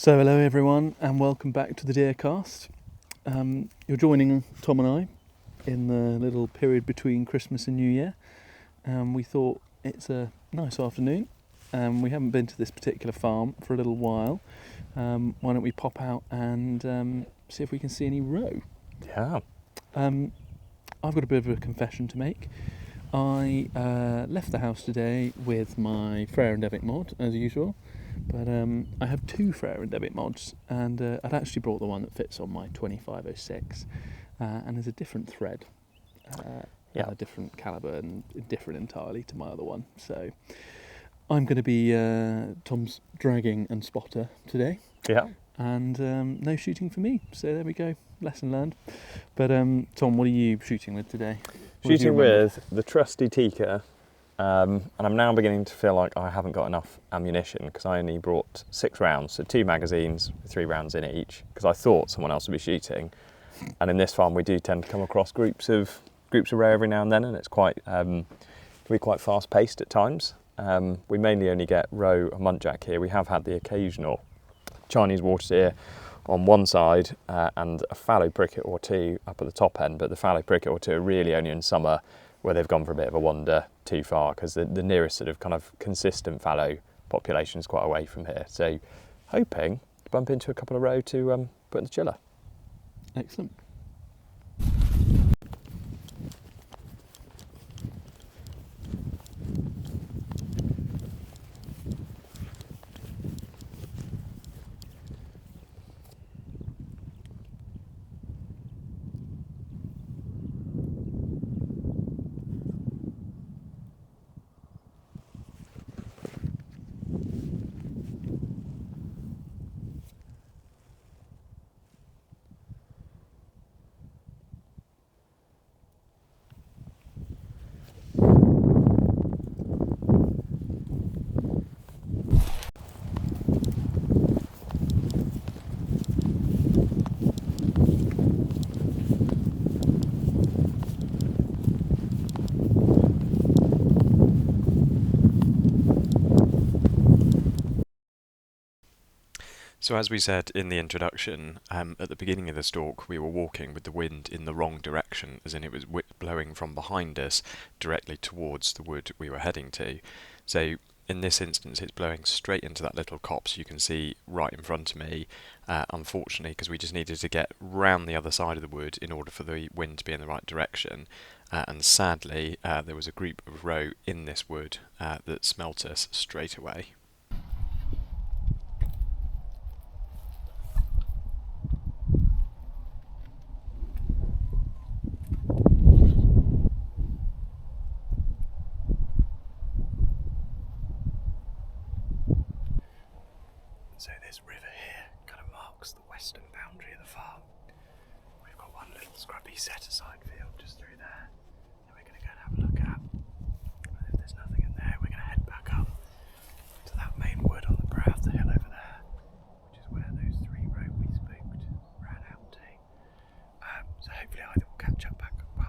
So hello everyone and welcome back to the Deercast. You're joining Tom and I in the little period between Christmas and New Year. We thought it's a nice afternoon. We haven't been to this particular farm for a little while. Why don't we pop out and see if we can see any roe? Yeah. I've got a bit of a confession to make. I left the house today with my Frere and Devitt mod as usual. But I have two Frere and Devitt mods, and I'd actually brought the one that fits on my 2506, and there's a different thread, a different calibre, and different entirely to my other one. So I'm going to be Tom's dragging and spotter today. Yeah. And no shooting for me. So there we go, lesson learned. But Tom, what are you shooting with today? Shooting with the trusty Tikka. And I'm now beginning to feel like I haven't got enough ammunition because I only brought 6 rounds, so 2 magazines with 3 rounds in each, because I thought someone else would be shooting. And in this farm, we do tend to come across groups of roe every now and then, and it's quite can be quite fast paced at times. We mainly only get roe and muntjac here. We have had the occasional Chinese water deer on one side and a fallow pricket or two up at the top end, but the fallow pricket or two are really only in summer, where they've gone for a bit of a wander too far, because the nearest sort of kind of consistent fallow population is quite away from here. So hoping to bump into a couple of roe to put in the chiller. Excellent. So as we said in the introduction, at the beginning of the stalk we were walking with the wind in the wrong direction, as in it was blowing from behind us directly towards the wood we were heading to. So in this instance it's blowing straight into that little copse you can see right in front of me, unfortunately, because we just needed to get round the other side of the wood in order for the wind to be in the right direction. And sadly there was a group of roe in this wood that smelt us straight away. So this river here kind of marks the western boundary of the farm. We've got one little scrubby set-aside field just through there that we're going to go and have a look at. And if there's nothing in there, we're going to head back up to that main wood on the brow of the hill over there, which is where those 3 roe we spooked ran out to. So hopefully either we'll catch up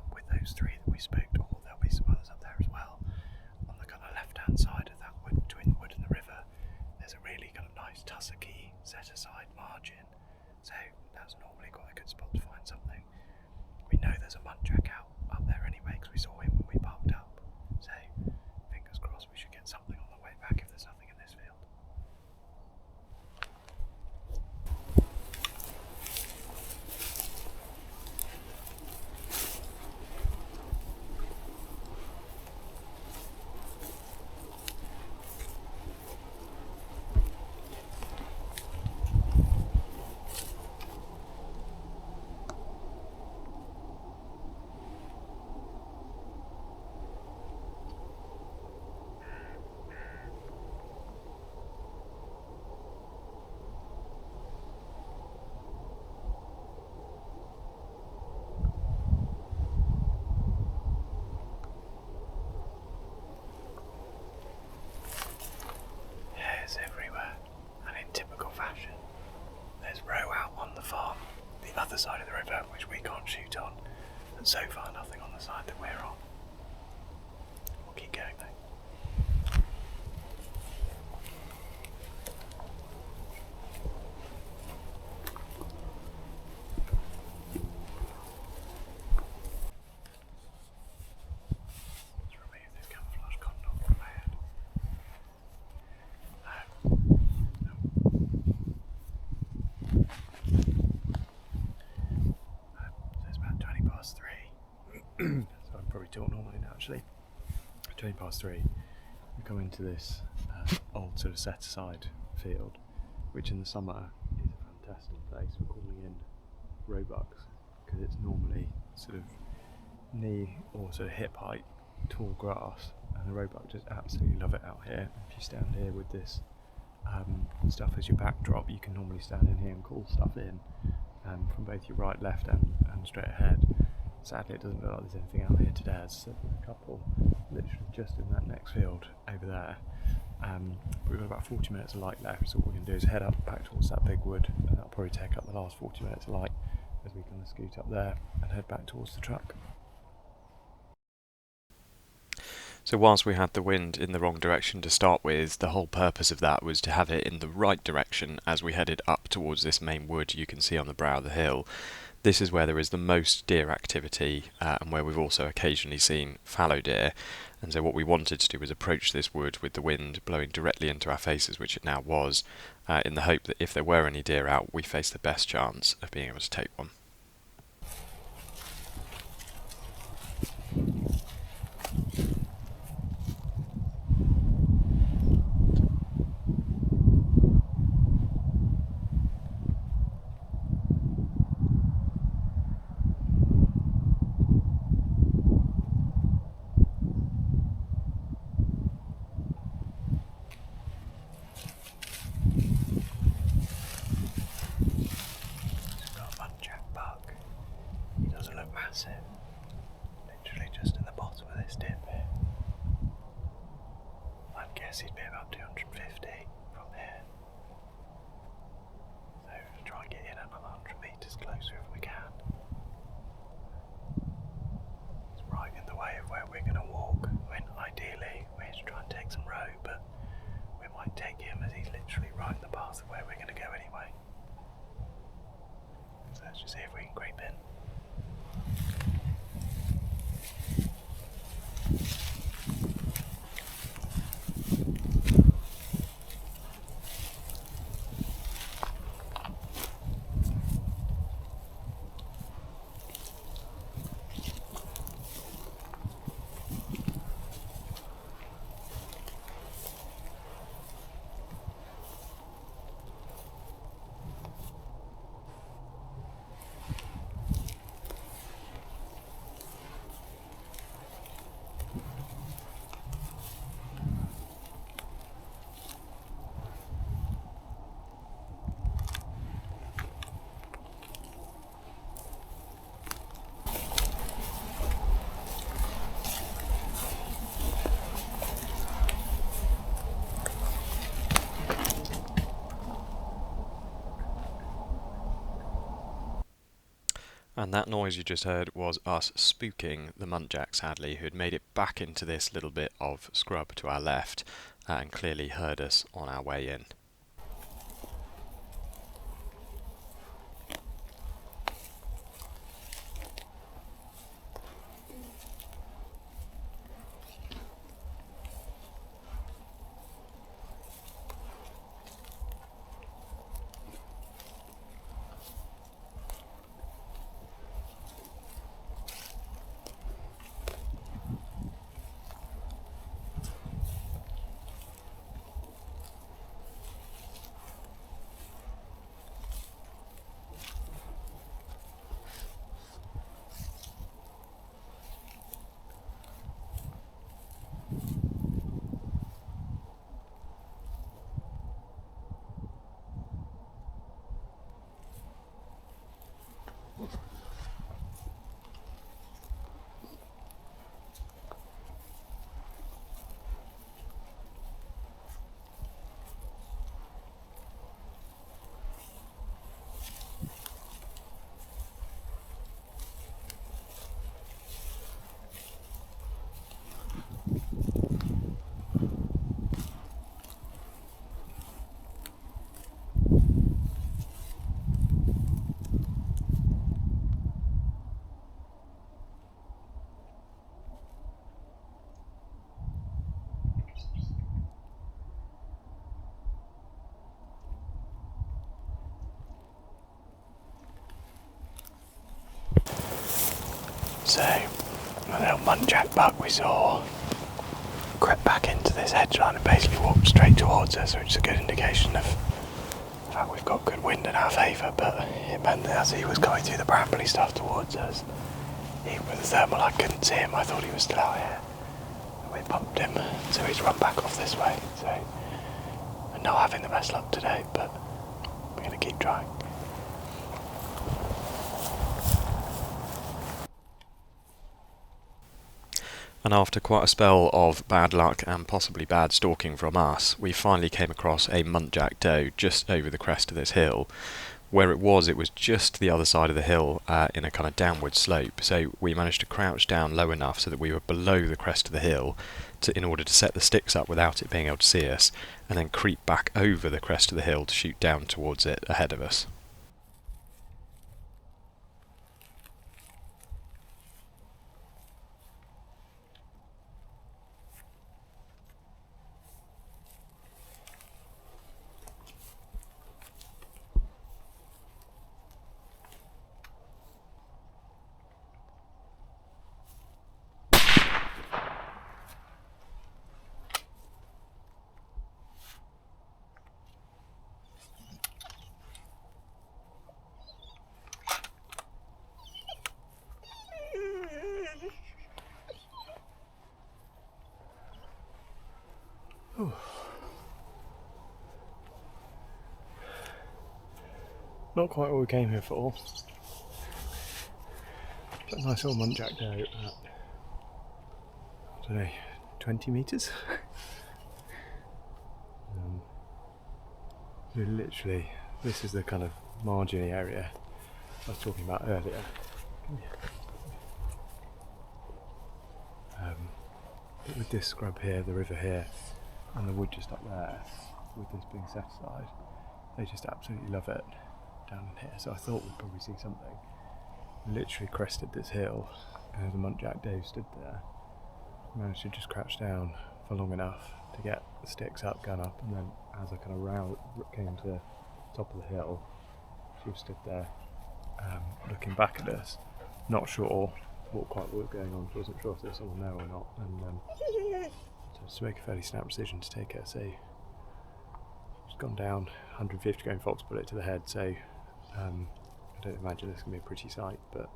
with those 3 that we spooked, or there'll be some others up there as well. On the kind of left-hand side of that wood, between the wood and the river, there's a really kind of nice tussocky set-aside margin, so that's normally quite a good spot to find something. We know there's a muntjac out up there anyway, because we saw him when we parked up, so fingers crossed we should get something on the way back if there's nothing in this field. Everywhere, and in typical fashion, there's roe out on the farm, the other side of the river, which we can't shoot on, and so far nothing on the side that we're on. We'll keep going though. 3. We come into this old sort of set-aside field, which in the summer is a fantastic place for calling in roebucks, because it's normally sort of knee or sort of hip height tall grass, and the roebuck just absolutely love it out here. If you stand here with this stuff as your backdrop, you can normally stand in here and call stuff in from both your right, left and straight ahead. Sadly, it doesn't look like there's anything out here today. There's a couple literally just in that next field over there. But we've got about 40 minutes of light left, so what we're going to do is head up back towards that big wood, and that'll probably take up the last 40 minutes of light as we kind of scoot up there and head back towards the truck. So whilst we had the wind in the wrong direction to start with, the whole purpose of that was to have it in the right direction as we headed up towards this main wood you can see on the brow of the hill. This is where there is the most deer activity and where we've also occasionally seen fallow deer. And so what we wanted to do was approach this wood with the wind blowing directly into our faces, which it now was, in the hope that if there were any deer out, we faced the best chance of being able to take one. Massive, literally just in the bottom of this dip here. I'd guess he'd be about 250 from here. So we'll try and get in another 100 metres closer if we can. It's right in the way of where we're going to walk. I mean, ideally we're to try and take some road, but we might take him as he's literally right in the path of where we're going to go anyway. So let's just see if we can creep in. And that noise you just heard was us spooking the Muntjac, sadly, who had made it back into this little bit of scrub to our left and clearly heard us on our way in. So, the little Muntjac buck we saw crept back into this hedge line and basically walked straight towards us, which is a good indication of the fact we've got good wind in our favour, but it meant that as he was going through the brambly stuff towards us, even with the thermal I couldn't see him, I thought he was still out here. And we bumped him, so he's run back off this way. So we're not having the best luck today, but we're going to keep trying. And after quite a spell of bad luck and possibly bad stalking from us, we finally came across a muntjac doe just over the crest of this hill. Where it was just the other side of the hill in a kind of downward slope, so we managed to crouch down low enough so that we were below the crest of the hill in order to set the sticks up without it being able to see us, and then creep back over the crest of the hill to shoot down towards it ahead of us. Not quite what we came here for. But a nice little muntjac doe at, I don't know, 20 metres? Literally, this is the kind of margin area I was talking about earlier. But with this scrub here, the river here, and the wood just up there, with this being set aside, they just absolutely love it down in here. So I thought we'd probably see something. Literally crested this hill, and the muntjac doe stood there. Managed to just crouch down for long enough to get the sticks up, gun up, and then as I kind of came to the top of the hill, she was stood there looking back at us, not sure what was going on. She wasn't sure if there was someone there or not, and so to make a fairly snap decision to take her. So she's gone down 150 grain fox bullet to the head, so I don't imagine this can be a pretty sight, but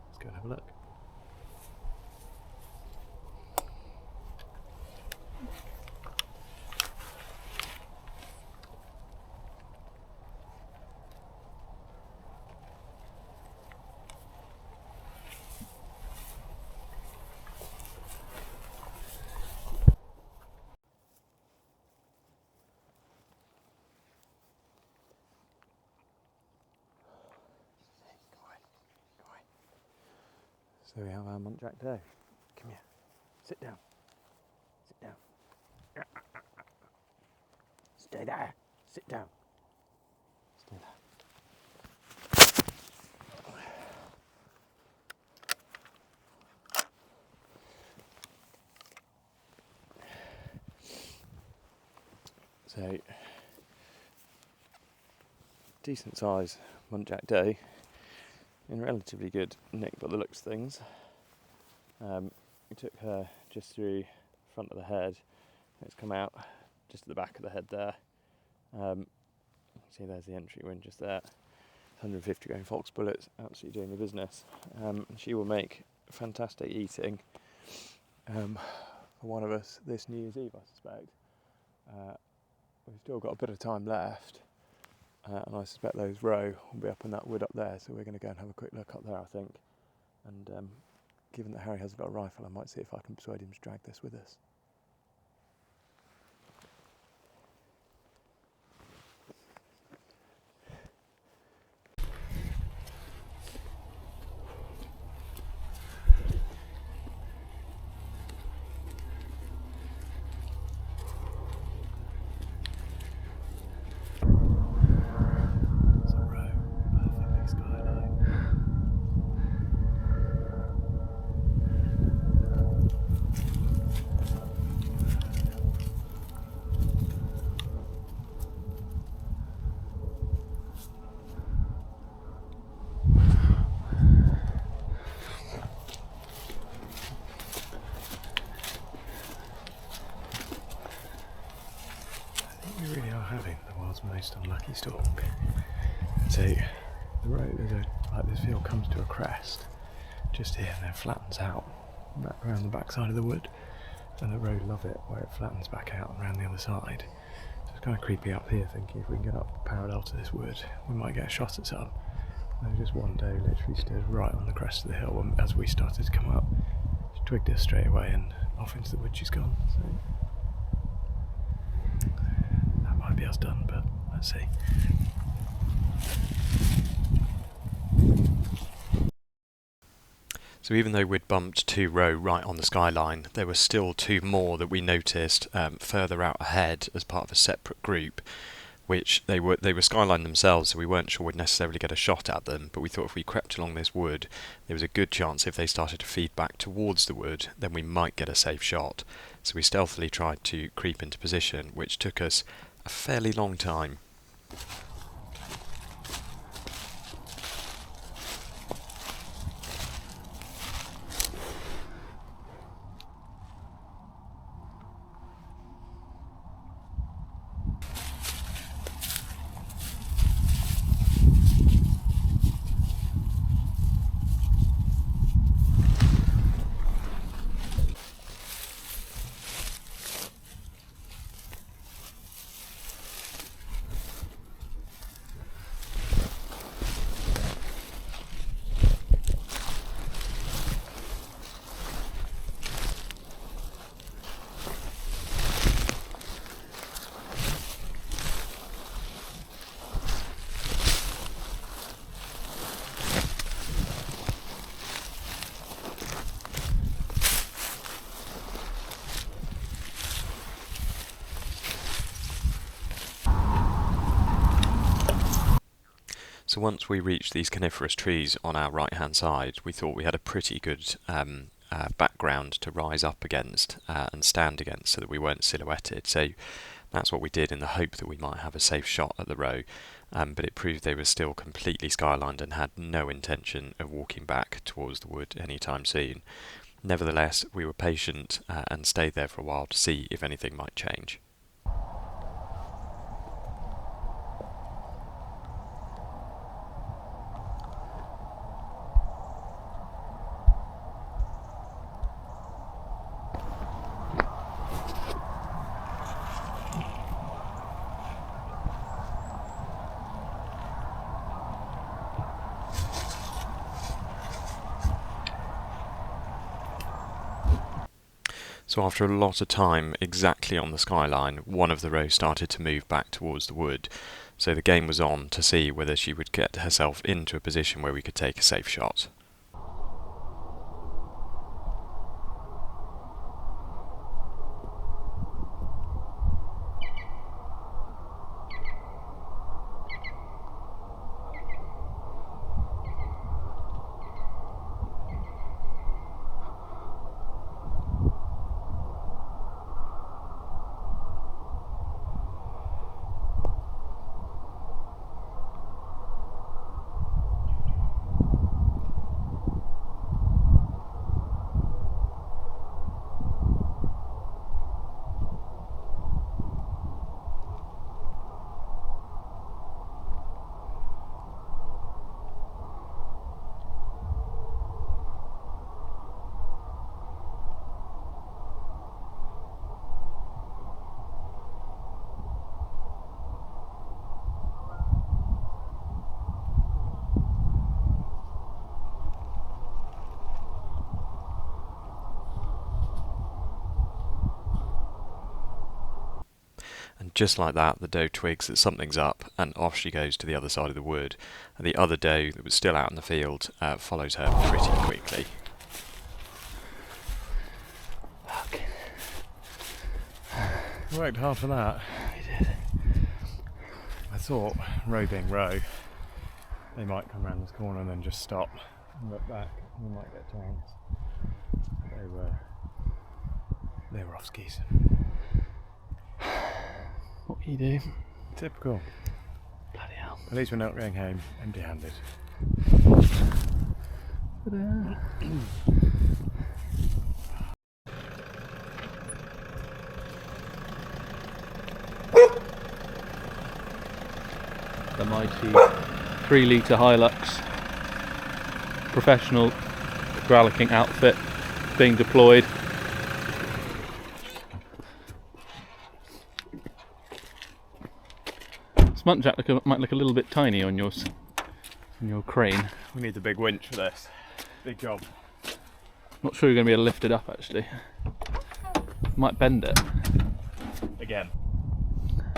let's go and have a look. So we have our muntjac doe. Come here. Sit down. Sit down. Stay there. Sit down. Stay there. So, decent size muntjac doe. In relatively good nick by the looks of things. We took her just through the front of the head. It's come out just at the back of the head there. You can see there's the entry wound just there. 150 grain fox bullets, absolutely doing the business. She will make fantastic eating for one of us this New Year's Eve, I suspect. We've still got a bit of time left. And I suspect those roe will be up in that wood up there, so we're going to go and have a quick look up there, I think. And given that Harry hasn't got a rifle, I might see if I can persuade him to drag this with us. having the world's most unlucky stalk. So the road, this field comes to a crest just here and then flattens out back around the back side of the wood, and the road love it where it flattens back out and around the other side. So it's kind of creepy up here, thinking if we can get up parallel to this wood we might get a shot at some. And there was just one doe literally stood right on the crest of the hill, and as we started to come up she twigged us straight away and off into the wood she's gone. So that might be us done, but let's see. So even though we'd bumped 2 roe right on the skyline, there were still 2 more that we noticed further out ahead as part of a separate group, which they were skyline themselves, so we weren't sure we'd necessarily get a shot at them, but we thought if we crept along this wood, there was a good chance if they started to feed back towards the wood, then we might get a safe shot. So we stealthily tried to creep into position, which took us a fairly long time. So once we reached these coniferous trees on our right hand side, we thought we had a pretty good background to rise up against and stand against so that we weren't silhouetted. So that's what we did in the hope that we might have a safe shot at the roe, but it proved they were still completely skylined and had no intention of walking back towards the wood anytime soon. Nevertheless, we were patient and stayed there for a while to see if anything might change. So after a lot of time exactly on the skyline, one of the rows started to move back towards the wood. So the game was on to see whether she would get herself into a position where we could take a safe shot. And just like that, the doe twigs that something's up, and off she goes to the other side of the wood. And the other doe that was still out in the field follows her pretty quickly. Fuck. You worked hard for that. I did. I thought, row being row, they might come around this corner and then just stop and look back, and we might get a chance. They were off skis. What can you do? Typical. Bloody hell. At least we're not going home empty-handed. the mighty 3-litre Hilux professional Gralloching outfit being deployed. This Muntjac might look a little bit tiny on your crane. We need the big winch for this. Big job. Not sure you're going to be able to lift it up actually. Might bend it. Again.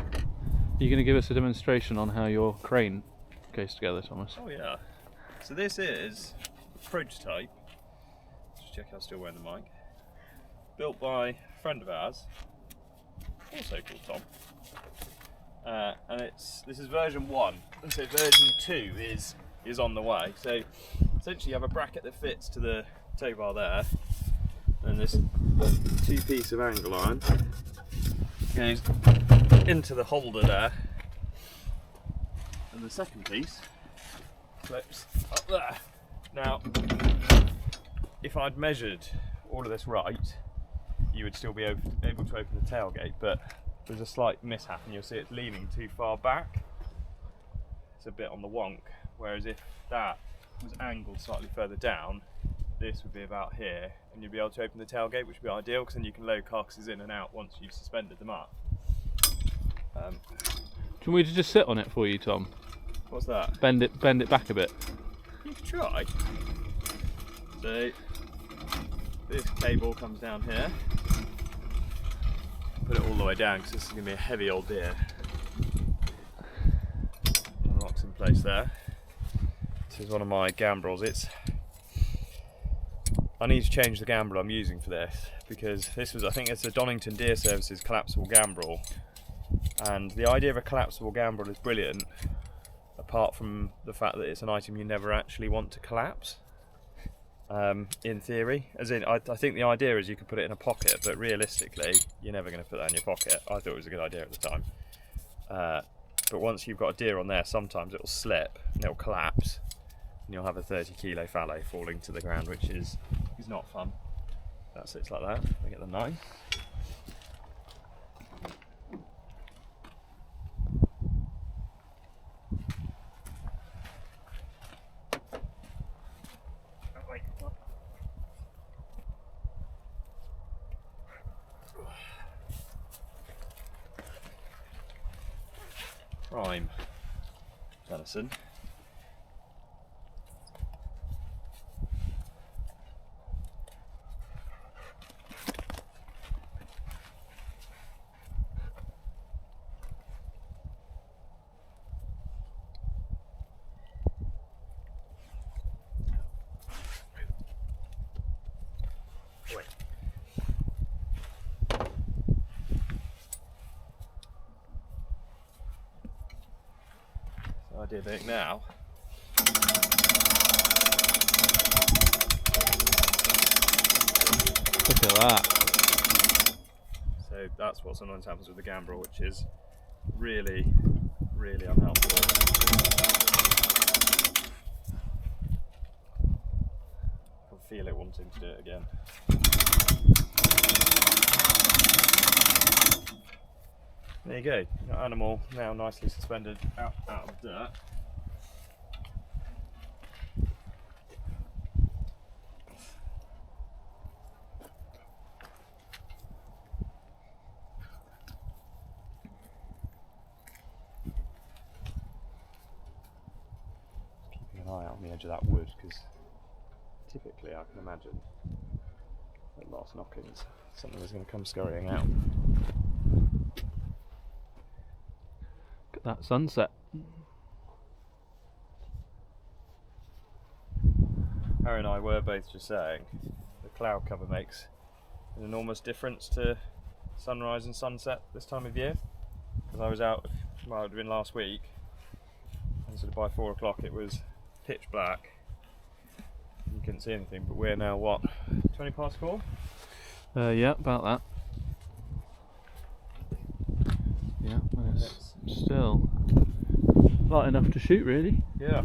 Are you going to give us a demonstration on how your crane goes together, Thomas? Oh yeah. So this is a prototype. Just check I'm still wearing the mic. Built by a friend of ours, also called Tom. And this is version 1. And so version 2 is on the way. So essentially you have a bracket that fits to the tow bar there, and this 2-piece of angle iron goes into the holder there, and the second piece clips up there. Now, if I'd measured all of this right, you would still be able to open the tailgate, but there's a slight mishap and you'll see it's leaning too far back. It's a bit on the wonk, whereas if that was angled slightly further down, this would be about here, and you'd be able to open the tailgate, which would be ideal because then you can load carcasses in and out once you've suspended them up. Do you want me to just sit on it for you, Tom? What's that? Bend it back a bit. You can try. So this cable comes down here. Put it all the way down because this is going to be a heavy old deer. And locks in place there. This is one of my gambrels. I need to change the gambrel I'm using for this because I think it's a Donington Deer Services collapsible gambrel, and the idea of a collapsible gambrel is brilliant, apart from the fact that it's an item you never actually want to collapse. In theory, as in, I think the idea is you could put it in a pocket, but realistically, you're never going to put that in your pocket. I thought it was a good idea at the time, but once you've got a deer on there, sometimes it'll slip and it'll collapse, and you'll have a 30-kilo fallow falling to the ground, which is not fun. That sits like that. I get the knife. Prime venison. Idea of it now. Look at that. So that's what sometimes happens with the gambrel, which is really, really unhelpful. I can feel it wanting to do it again. There you go, your animal now nicely suspended out of the dirt. Keeping an eye out on the edge of that wood, because typically I can imagine at last knockings something is going to come scurrying out. That sunset. Harry and I were both just saying the cloud cover makes an enormous difference to sunrise and sunset this time of year. Because I was out, well, it would have been last week, and sort of by 4 o'clock it was pitch black. You couldn't see anything, but we're now what, 20 past 4? Yeah, about that. Yeah, it's still light enough to shoot, really. Yeah.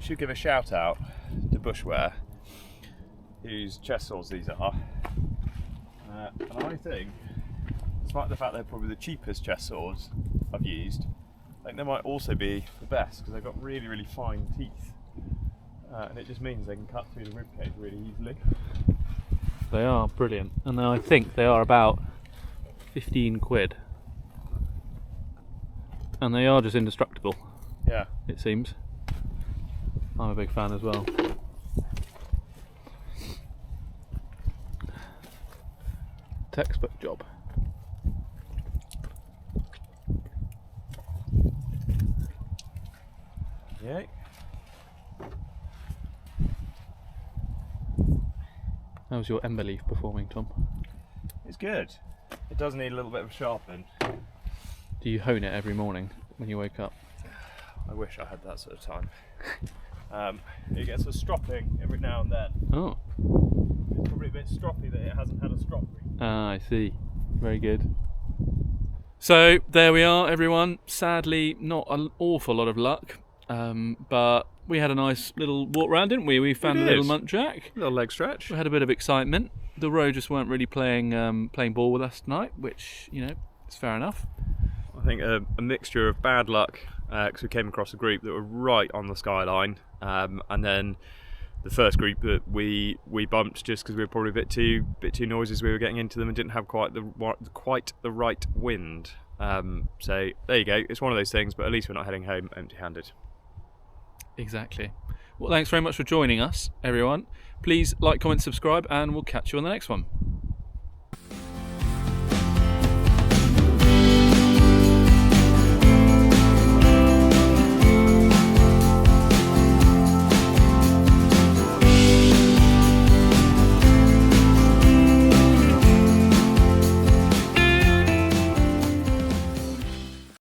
should give a shout out to Bushware, whose chest saws these are. And I think, despite the fact they're probably the cheapest chest saws I've used, I think they might also be the best because they've got really, really fine teeth. And it just means they can cut through the ribcage really easily. They are brilliant, and I think they are about 15 quid. And they are just indestructible. Yeah. It seems. I'm a big fan as well. Textbook job. Yeah. How's your ember leaf performing, Tom? It's good. It does need a little bit of a sharpen. Do you hone it every morning when you wake up? I wish I had that sort of time. It gets a stropping every now and then. Oh. It's probably a bit stroppy that it hasn't had a strop. Ah, I see. Very good. So there we are, everyone. Sadly, not an awful lot of luck, but we had a nice little walk round, didn't we? We found a little muntjac. Little leg stretch. We had a bit of excitement. The row just weren't really playing ball with us tonight, which, you know, is fair enough. I think a mixture of bad luck, because we came across a group that were right on the skyline, and then the first group that we bumped just because we were probably a bit too noisy as we were getting into them and didn't have quite the right wind. So there you go. It's one of those things, but at least we're not heading home empty-handed. Exactly. Well, thanks very much for joining us, everyone. Please like, comment, subscribe, and we'll catch you on the next one.